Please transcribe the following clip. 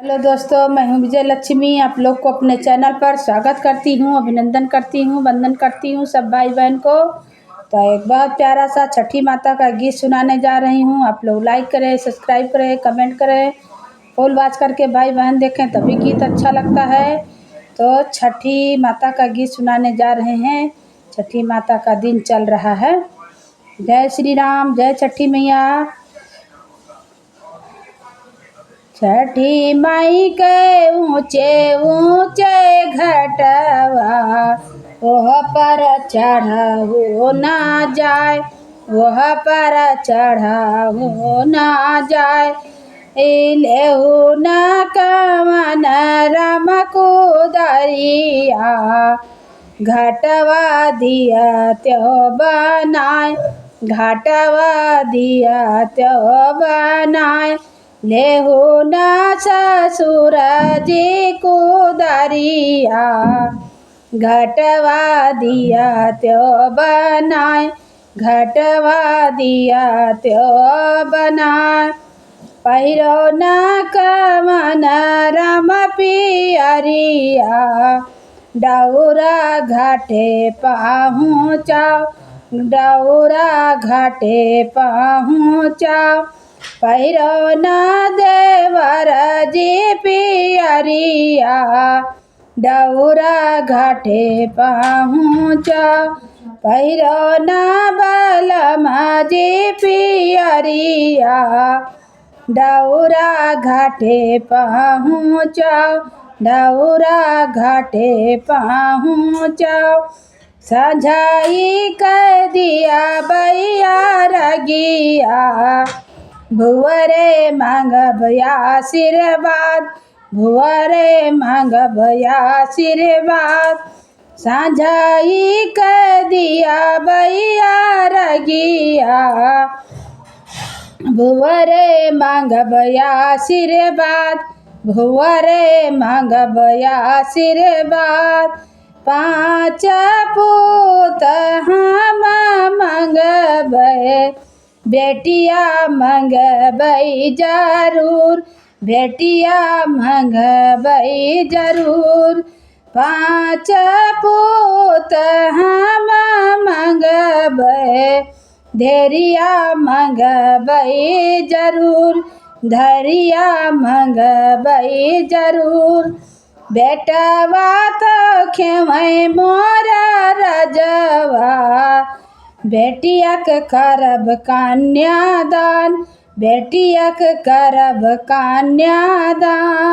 Hello दोस्तों, मैं हूं विजय लक्ष्मी। आप लोग को अपने चैनल पर स्वागत करती हूं, अभिनंदन करती हूं, वंदन करती हूं सब भाई बहन को। तो एक बहुत प्यारा सा छठी माता का गीत सुनाने जा रही हूं। आप लोग लाइक करें, सब्सक्राइब करें, कमेंट करें, फुल वॉच करके भाई बहन देखें तभी गीत अच्छा लगता है। तो छठी माता का गीत सुनाने जा रहे हैं। छठी माता का दिन चल रहा है। जय श्री राम, जय छठी मैया। छठी माई के ऊँचे ऊँचे घटवा वह पर चढ़ा हो ना जाए, वह पर चढ़ा हो ना जाए। लेहु न कवन राम को दरिया, घाटवा दिया त्यो बनाए, घाटवा दिया त्यो बनाए। लेहु न ससुर जी को दरिया, घाटवा दिया त्यो बनाए, घाटवा दिया त्यो बनाए। पहिरो न कवन राम पियरिया, डौरा घाटे पहुँचाओ, डौरा घाटे पहुँचाओ। पहिरो न देवर जी पियरिया, डौरा घाटे पहुँचाओ। पहिरो न बलम जी पियरिया, डौरा घाटे पहुँचाओ, डौरा घाटे पहुँचाओ। सझाई कर दिया बैया रगिया, भुवरे मांगब आशीर्वाद, भुवरे मांगब आशीर्वाद। सझाई कर दिया बैया रगिया, भुवरे मांगब आशीर्वाद, भुवरे मांगब आशीर्वाद। 5 पूत हम मांगब, बेटिया मंगबई जरूर, बेटिया मंगबई जरूर। 5 पूत हम मंगबई, धैर्या मंगबई जरूर, धैर्या मंगबई जरूर। बेटवा तो खेवै मोरा रजवा, बेटियक करब कन्यादान, बेटियक करब कन्यादान।